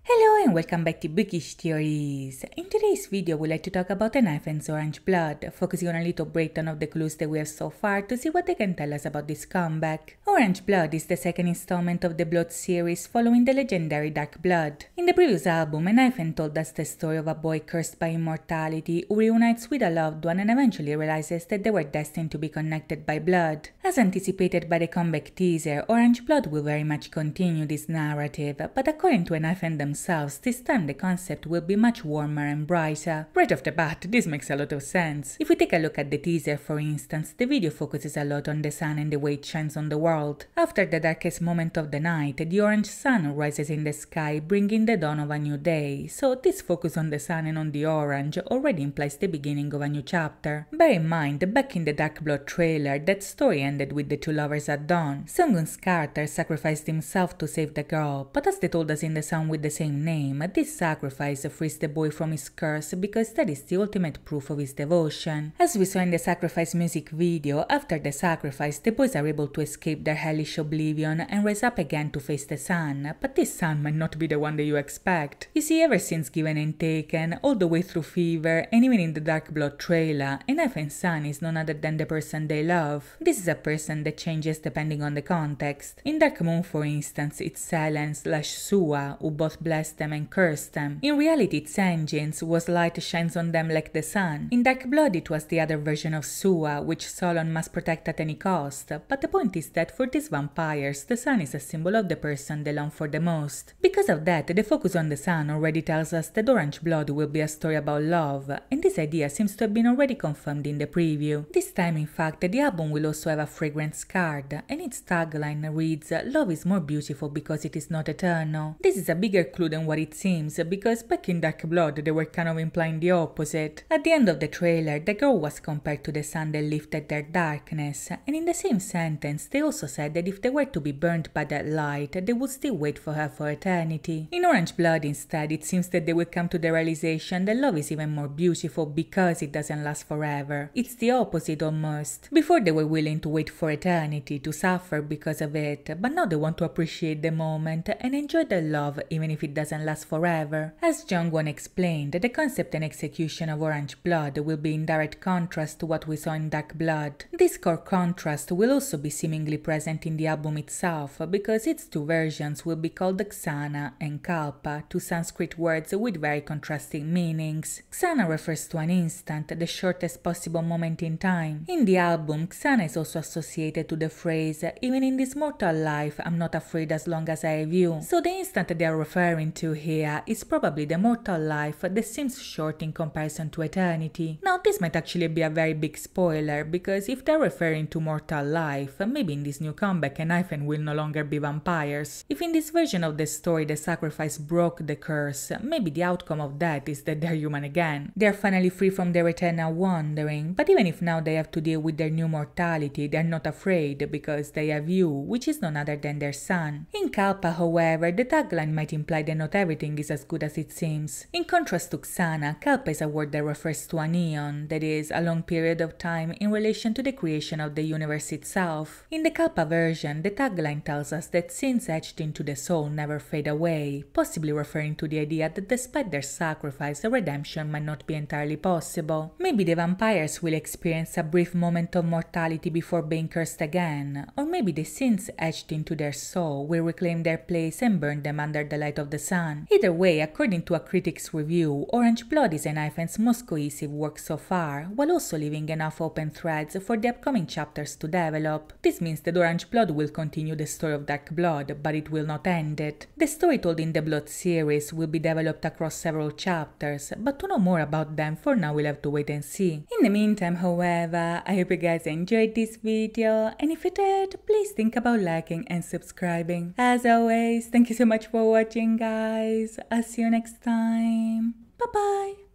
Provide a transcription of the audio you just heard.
Hello and welcome back to Bookish Theories. In today's video, we'd like to talk about ENHYPEN's Orange Blood, focusing on a little breakdown of the clues that we have so far to see what they can tell us about this comeback. Orange Blood is the second installment of the Blood series following the legendary Dark Blood. In the previous album, ENHYPEN told us the story of a boy cursed by immortality who reunites with a loved one and eventually realizes that they were destined to be connected by blood. As anticipated by the comeback teaser, Orange Blood will very much continue this narrative, but according to ENHYPEN themselves, this time the concept will be much warmer and brighter. Right off the bat, this makes a lot of sense. If we take a look at the teaser, for instance, the video focuses a lot on the sun and the way it shines on the world. After the darkest moment of the night, the orange sun rises in the sky, bringing the dawn of a new day. So this focus on the sun and on the orange already implies the beginning of a new chapter. Bear in mind, back in the Dark Blood trailer, that story ended with the two lovers at dawn. Sungun's Carter sacrificed himself to save the girl, but as they told us in the song with the same name, this sacrifice frees the boy from his curse because that is the ultimate proof of his devotion. As we saw in the sacrifice music video, after the sacrifice, the boys are able to escape their hellish oblivion and rise up again to face the sun, but this sun might not be the one that you expect. You see, ever since Given and Taken, all the way through Fever, and even in the Dark Blood trailer, ENHYPEN's sun is none other than the person they love. This is a person that changes depending on the context. In Dark Moon, for instance, it's Selen/Sua who both bless them and curse them. In reality, it's Engines, whose light shines on them like the sun. In Dark Blood, it was the other version of Sua, which Solon must protect at any cost. But the point is that for these vampires, the sun is a symbol of the person they long for the most. Because of that, the focus on the sun already tells us that Orange Blood will be a story about love, and this idea seems to have been already confirmed in the preview. This time, in fact, the album will also have a fragrance card, and its tagline reads, "Love is more beautiful because it is not eternal." This is a bigger clue than what it seems, because back in Dark Blood they were kind of implying the opposite. At the end of the trailer, the girl was compared to the sun that lifted their darkness, and in the same sentence they also said that if they were to be burned by that light, they would still wait for her for eternity. In Orange Blood instead, it seems that they will come to the realization that love is even more beautiful because it doesn't last forever. It's the opposite almost. Before they were willing to wait for eternity, to suffer because of it, but now they want to appreciate the moment and enjoy their love even if it doesn't last forever. As Jungwon explained, the concept and execution of Orange Blood will be in direct contrast to what we saw in Dark Blood. This core contrast will also be seemingly present in the album itself, because its two versions will be called Xana and Kalpa, two Sanskrit words with very contrasting meanings. Xana refers to an instant, the shortest possible moment in time. In the album, Xana is also associated to the phrase, "Even in this mortal life, I'm not afraid as long as I have you." So the instant they are referring to here is probably the mortal life that seems short in comparison to eternity. Now this might actually be a very big spoiler, because if they're referring to mortal life, maybe in this new comeback ENHYPEN will no longer be vampires. If in this version of the story the sacrifice broke the curse, maybe the outcome of that is that they're human again. They're finally free from their eternal wandering, but even if now they have to deal with their new mortality, they're not afraid because they have you, which is none other than their son. In Kalpa, however, the tagline might imply that not everything is as good as it seems. In contrast to Xana, Kalpa is a word that refers to an eon, that is, a long period of time in relation to the creation of the universe itself. In the Kalpa version, the tagline tells us that sins etched into the soul never fade away, possibly referring to the idea that despite their sacrifice, a redemption might not be entirely possible. Maybe the vampires will experience a brief moment of mortality before being cursed again, or maybe the sins etched into their soul will reclaim their place and burn them under the light of the sun. Either way, according to a critic's review, Orange Blood is ENHYPEN's most cohesive work so far, while also leaving enough open threads for the upcoming chapters to develop. This means that Orange Blood will continue the story of Dark Blood, but it will not end it. The story told in the Blood series will be developed across several chapters, but to know more about them, for now we'll have to wait and see. In the meantime, however, I hope you guys enjoyed this video, and if you did, please think about liking and subscribing. As always, thank you so much for watching, guys. I'll see you next time. Bye bye.